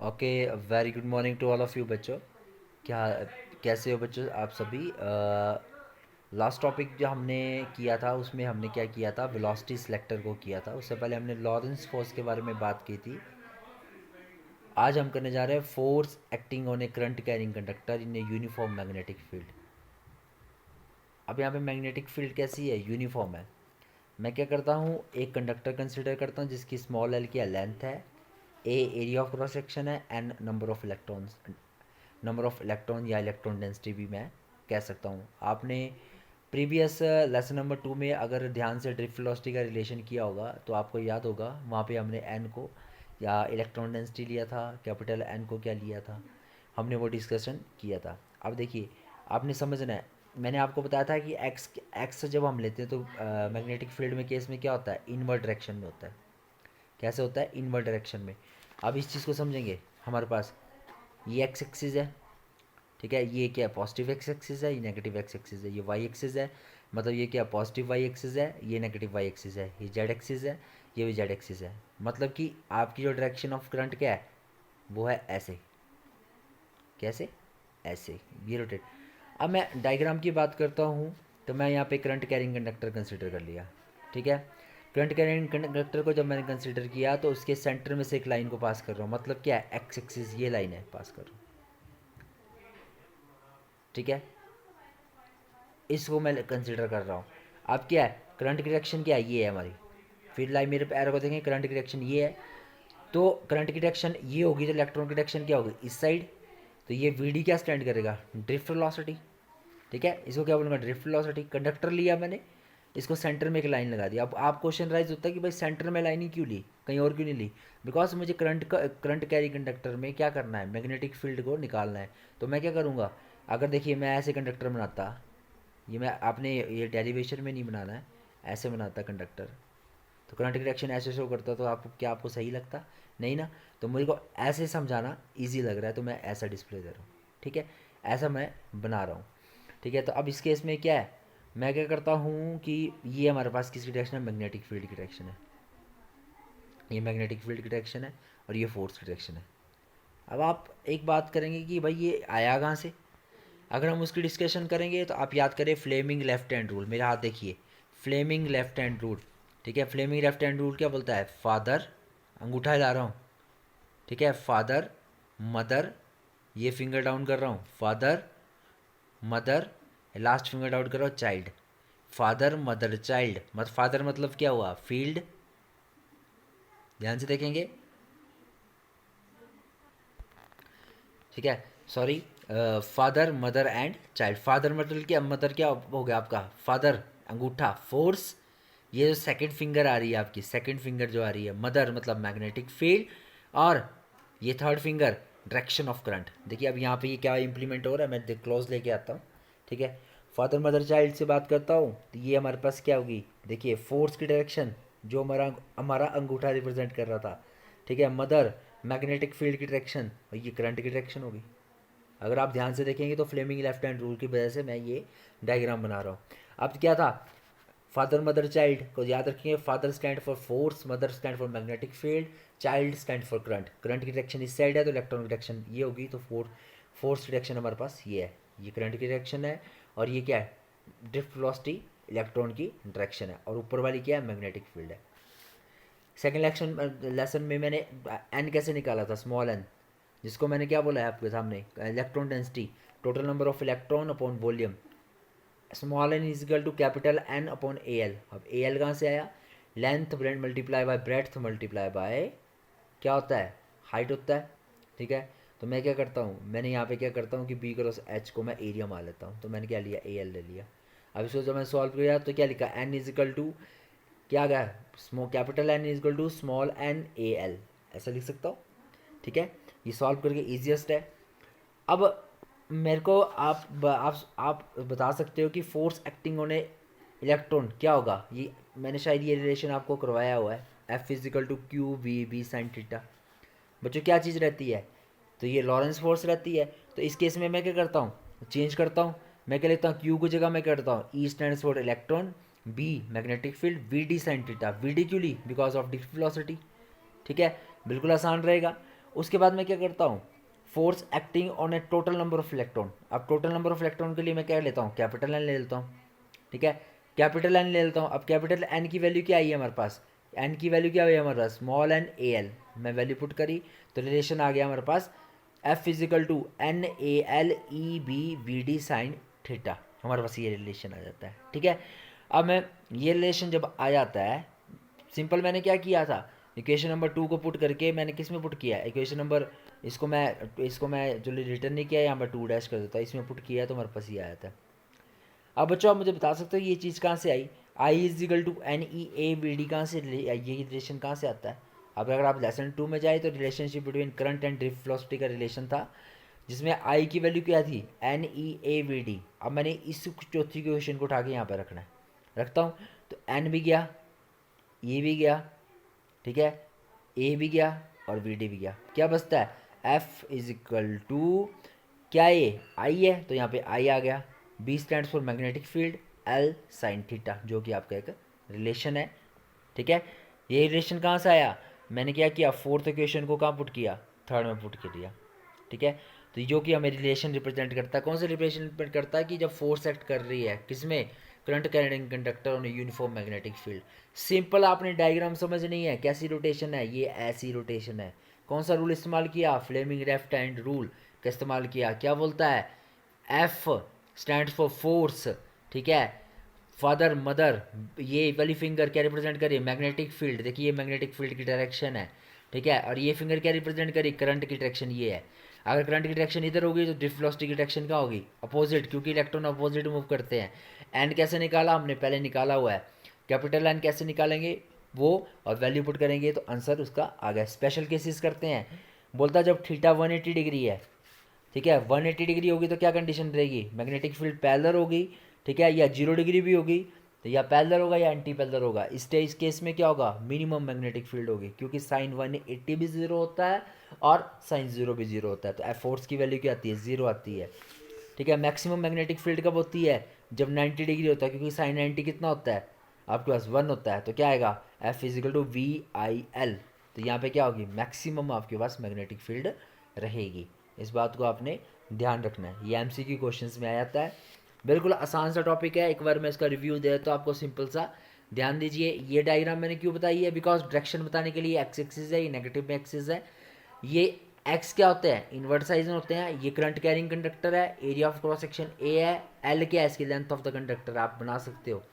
Okay. Very good morning to all of you बच्चों। क्या कैसे हो बच्चों आप सभी? लास्ट टॉपिक जो हमने किया था उसमें हमने क्या किया था, वेलोसिटी सिलेक्टर को किया था। उससे पहले हमने लॉरेंस फोर्स के बारे में बात की थी। आज हम करने जा रहे हैं force acting on A current carrying conductor in a uniform magnetic field. अब यहाँ पे मैग्नेटिक फील्ड कैसी है? यूनिफॉर्म है। मैं क्या करता हूँ, एक कंडक्टर कंसिडर करता हूँ जिसकी स्मॉल एल की लेंथ है, ए एरिया ऑफ क्रॉस सेक्शन है, एन नंबर ऑफ इलेक्ट्रॉन या इलेक्ट्रॉन डेंसिटी भी मैं कह सकता हूँ। आपने प्रीवियस लेसन नंबर 2 में अगर ध्यान से ड्रिफ्ट वेलोसिटी का रिलेशन किया होगा तो आपको याद होगा, वहाँ पे हमने एन को या इलेक्ट्रॉन डेंसिटी लिया था, कैपिटल एन को क्या लिया था, हमने वो डिस्कशन किया था। अब देखिए, आपने समझना है, मैंने आपको बताया था कि एक्स एक्स जब हम लेते हैं तो मैग्नेटिक फील्ड में केस में क्या होता है, इनवर्ट डायरेक्शन में होता है। कैसे होता है? इनवर्ट डायरेक्शन में। अब इस चीज़ को समझेंगे। हमारे पास ये एक्स एक्सिस है, ठीक है, ये क्या पॉजिटिव एक्स एक्सिस है, ये नेगेटिव एक्स एक्सिस है, ये वाई एक्सिस है, मतलब ये क्या पॉजिटिव वाई एक्सिस है, ये नेगेटिव वाई एक्सिस है, ये जेड एक्सिस है, ये भी जेड एक्सिस है। मतलब कि आपकी जो डायरेक्शन ऑफ करंट क्या है, वो है ऐसे। कैसे? ऐसे, ये रोटेट। अब मैं डायग्राम की बात करता हूँ, तो मैं यहाँ पे करंट कैरिंग कंडक्टर कंसिडर कर लिया, ठीक है। करंट कैरिंग कंडक्टर को जब मैंने कंसिडर किया तो उसके सेंटर में से एक लाइन को पास कर रहा हूँ, मतलब क्या है, एक्स एक्सिस ये लाइन है, पास कर रहा हूँ, ठीक है। इसको मैं कंसिडर कर रहा हूँ। अब क्या है, करंट की डायरेक्शन क्या है, ये है हमारी। फिर लाइन मेरे पैर को देखें, करंट की डायरेक्शन ये है, तो करंट की डायरेक्शन ये होगी तो इलेक्ट्रॉन की डायरेक्शन क्या होगी, इस साइड। तो ये वी डी क्या स्टैंड करेगा, ड्रिफ्ट वेलोसिटी, ठीक है। इसको क्या बोलूँगा, ड्रिफ्ट वेलोसिटी। कंडक्टर लिया मैंने, इसको सेंटर में एक लाइन लगा दी। अब आप क्वेश्चन राइज होता है कि भाई सेंटर में लाइन ही क्यों ली, कहीं और क्यों नहीं ली? बिकॉज मुझे करंट कैरी कंडक्टर में क्या करना है, मैग्नेटिक फील्ड को निकालना है। तो मैं क्या करूँगा, अगर देखिए मैं ऐसे कंडक्टर बनाता, ये मैं आपने ये डेरिवेशन में नहीं बनाना है, ऐसे बनाता कंडक्टर, तो करंट की डायरेक्शन ऐसे शो करता, तो आपको क्या, आपको सही लगता? नहीं ना। तो मुझे को ऐसे समझाना ईजी लग रहा है तो मैं ऐसा डिस्प्ले दे रहा हूँ, ठीक है। ऐसा मैं बना रहा हूँ, ठीक है। तो अब इस केस में क्या है, मैं क्या करता हूँ कि ये हमारे पास किसकी डायरेक्शन है, मैग्नेटिक फील्ड की डायरेक्शन है। ये मैग्नेटिक फील्ड की डायरेक्शन है और ये फोर्स की डायरेक्शन है। अब आप एक बात करेंगे कि भाई ये आया कहाँ से? अगर हम उसकी डिस्कशन करेंगे तो आप याद करें फ्लेमिंग लेफ्ट हैंड रूल। मेरा हाथ देखिए, फ्लेमिंग लेफ्ट हैंड रूल, ठीक है। फ्लेमिंग लेफ्ट हैंड रूल क्या बोलता है, फादर, अंगूठा हिला रहा हूँ, ठीक है, फादर मदर, ये फिंगर डाउन कर रहा हूँ, father mother, last finger down कर रहा हूँ, चाइल्ड। फादर मदर चाइल्ड, मत फादर मतलब क्या हुआ, फील्ड, ध्यान से देखेंगे, ठीक है। Sorry, father mother and child. Father मतलब क्या, मदर क्या हो गया आपका, फादर अंगूठा, फोर्स, ये जो सेकंड फिंगर आ रही है आपकी, सेकंड फिंगर जो आ रही है, मदर मतलब मैग्नेटिक फील्ड, और ये third finger direction of current. देखिए अब यहाँ पे ये क्या इंप्लीमेंट हो रहा है, मैं क्लोज लेके आता हूँ, ठीक है। फादर मदर चाइल्ड से बात करता हूँ तो ये हमारे पास क्या होगी, देखिए फोर्स की डायरेक्शन जो हमारा हमारा अंगूठा रिप्रेजेंट कर रहा था, ठीक है। मदर मैग्नेटिक फील्ड की डायरेक्शन, और ये करंट की डायरेक्शन होगी। अगर आप ध्यान से देखेंगे तो फ्लेमिंग लेफ्ट हैंड रूल की वजह से मैं ये डायग्राम बना रहा हूँ। अब क्या था, फादर मदर चाइल्ड को याद रखिए, father stand for force, mother stand for magnetic field, child stand for current. Current की डायरेक्शन इस साइड है तो इलेक्ट्रॉन की डायरेक्शन ये होगी, तो फोर्स की डायरेक्शन हमारे पास ये है, ये करंट की डायरेक्शन है, और ये क्या है, ड्रिफ्ट वेलोसिटी इलेक्ट्रॉन की डायरेक्शन है, और ऊपर वाली क्या है, मैग्नेटिक फील्ड है। सेकेंड लेसन में मैंने एन कैसे निकाला था, स्मॉल एन, जिसको मैंने क्या बोला है आपके सामने, electron density, total number of electron upon volume. Small n is equal to capital N upon A L. अब ए एल कहाँ से आया, length multiply by breadth multiply by क्या होता है, हाइट होता है, ठीक है। तो मैं क्या करता हूँ, मैंने यहाँ पे क्या करता हूँ कि बी क्रॉस एच को मैं एरिया मान लेता हूँ, तो मैंने क्या लिया, ए एल ले लिया। अब इसको जब मैं सॉल्व किया तो क्या लिखा, एन इज इक्वल टू क्या गया, small capital N is equal to small N A L, ऐसा लिख सकता हूँ, ठीक है। ये सॉल्व करके ईजिएस्ट है। अब मेरे को आप बता सकते हो कि force acting on A electron क्या होगा, ये मैंने शायद ये रिलेशन आपको करवाया हुआ है, F physical to Q V B sine theta. बच्चों क्या चीज़ रहती है, तो ये लॉरेंस फोर्स रहती है। तो इस केस में मैं क्या करता हूँ, चेंज करता हूँ, मैं क्या लेता हूँ, क्यू की जगह मैं करता हूँ E stands for electron, B magnetic field, V D sine theta. V D क्यों ली, बिकॉज ऑफ डिस्क वेलोसिटी, ठीक है, बिल्कुल आसान रहेगा। उसके बाद मैं क्या करता हूँ, force acting on A total number of electron. अब टोटल नंबर ऑफ इलेक्ट्रॉन के लिए मैं क्या लेता हूँ, कैपिटल एन ले लेता हूँ, ठीक है, कैपिटल एन ले लेता हूँ। अब कैपिटल एन की वैल्यू क्या आई है हमारे पास, एन की वैल्यू क्या हुई है हमारे पास, स्मॉल एन ए एल, मैं वैल्यू पुट करी तो रिलेशन आ गया हमारे पास F physical to N A L E B V D sine theta, हमारे पास ये रिलेशन आ जाता है, ठीक है। अब मैं ये रिलेशन जब आ जाता है, सिंपल मैंने क्या किया था, इक्वेशन नंबर 2 को पुट करके मैंने किस में पुट किया, इक्वेशन नंबर, इसको मैं जो रिटर्न नहीं किया यहाँ पर 2 डैश कर देता, इसमें पुट किया तो हमारे पास ये आया था। अब बच्चों आप मुझे बता सकते हो ये चीज़ कहाँ से आई, I is equal to N E A B D कहाँ से, ये रिलेशन कहाँ से आता है। अब अगर आप लेसन 2 में जाए तो relationship between current and drift velocity का रिलेशन था, जिसमें आई की वैल्यू क्या थी, N E A V D. अब मैंने इस चौथी क्वेश्चन को उठा के यहाँ पर रखना है, रखता हूँ, तो एन भी गया, ये भी गया, ठीक है, ए भी गया और वी डी भी गया, क्या बचता है, एफ इज इक्वल टू क्या, ये आई है तो यहाँ पे आई आ गया, B stand for magnetic field, L sine theta, जो कि आपका एक रिलेशन है, ठीक है। ये रिलेशन कहाँ से आया, मैंने क्या किया, फोर्थ इक्वेशन को कहाँ पुट किया, थर्ड में पुट कर दिया, ठीक है। तो जो कि हमें रिलेशन रिप्रेजेंट करता है, कौन सा रिलेशन रिप्रेजेंट करता है कि जब फोर्स एक्ट कर रही है किसमें, current carrying conductor on uniform magnetic field. Simple आपने डायग्राम समझनी है, कैसी रोटेशन है, ये ऐसी रोटेशन है। कौन सा रूल इस्तेमाल किया, फ्लेमिंग लेफ्ट हैंड रूल का इस्तेमाल किया, क्या बोलता है, एफ स्टैंड फॉर फोर्स, ठीक है, फादर मदर, ये वाली फिंगर क्या रिप्रेजेंट करिए, मैग्नेटिक फील्ड, देखिए ये मैग्नेटिक फील्ड की डायरेक्शन है, ठीक है, और ये फिंगर क्या रिप्रेजेंट करिए, करंट की डायरेक्शन ये है। अगर करंट की डायरेक्शन इधर होगी तो ड्रिफ्ट वेलोसिटी की डायरेक्शन क्या होगी, अपोजिट, क्योंकि इलेक्ट्रॉन अपोजिट मूव करते हैं। एन कैसे निकाला, हमने पहले निकाला हुआ है, कैपिटल एन कैसे निकालेंगे वो, और वैल्यू पुट करेंगे तो आंसर उसका आ गया। स्पेशल केसेस करते हैं, बोलता जब थीटा 180 डिग्री है, ठीक है, 180 डिग्री होगी तो क्या कंडीशन रहेगी, मैग्नेटिक फील्ड पैरेलल होगी, ठीक है, या 0 डिग्री भी होगी तो या पैरेलल होगा या एंटी पैरेलल होगा। इस केस में क्या होगा, मिनिमम मैग्नेटिक फील्ड होगी, क्योंकि साइन 180 भी 0 होता है और साइन 0 भी 0 होता है, तो एफ फोर्स की वैल्यू क्या आती है, 0 आती है, ठीक है। मैक्सिमम मैग्नेटिक फील्ड कब होती है, जब 90 डिग्री होता है, क्योंकि साइन 90 कितना होता है आपके पास 1 होता है, तो क्या आएगा, F is equal to V I L, तो यहाँ पे क्या होगी, मैक्सिमम आपके पास मैग्नेटिक फील्ड रहेगी। इस बात को आपने ध्यान रखना है, ये एमसीक्यू क्वेश्चंस में आ जाता है। बिल्कुल आसान सा टॉपिक है, एक बार मैं इसका रिव्यू दे तो आपको सिंपल सा ध्यान दीजिए। ये डायग्राम मैंने क्यों बताई है, बिकॉज डायरेक्शन बताने के लिए एक्स एक्सिस है, ये नेगेटिव में एक्सिस है, ये एक्स क्या होते हैं, इन्वर्ट साइज में होते हैं, ये करंट कैरिंग कंडक्टर है, area of cross section A है, एल क्या है इसकी लेंथ ऑफ द कंडक्टर, आप बना सकते हो,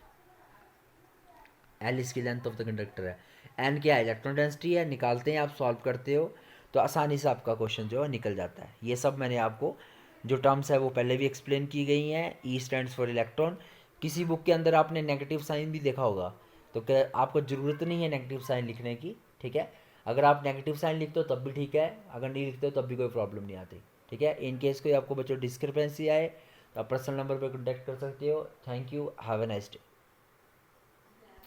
एल इसकी लेंथ ऑफ द कंडक्टर है, एन क्या है इलेक्ट्रॉन डेंसिटी है, निकालते हैं आप, सॉल्व करते हो तो आसानी से आपका क्वेश्चन जो है निकल जाता है। ये सब मैंने आपको जो टर्म्स है वो पहले भी एक्सप्लेन की गई हैं, ई स्टैंड्स फॉर इलेक्ट्रॉन। किसी बुक के अंदर आपने नेगेटिव साइन भी देखा होगा, तो क्या आपको ज़रूरत नहीं है नेगेटिव साइन लिखने की, ठीक है। अगर आप नेगेटिव साइन लिखते हो तब भी ठीक है, अगर नहीं लिखते हो तब भी कोई प्रॉब्लम नहीं आती, ठीक है। इन केस कोई आपको बच्चों डिस्क्रिपेंसी आए तो आप पर्सनल नंबर पर कॉन्टैक्ट कर सकते हो। Thank you, have a nice day.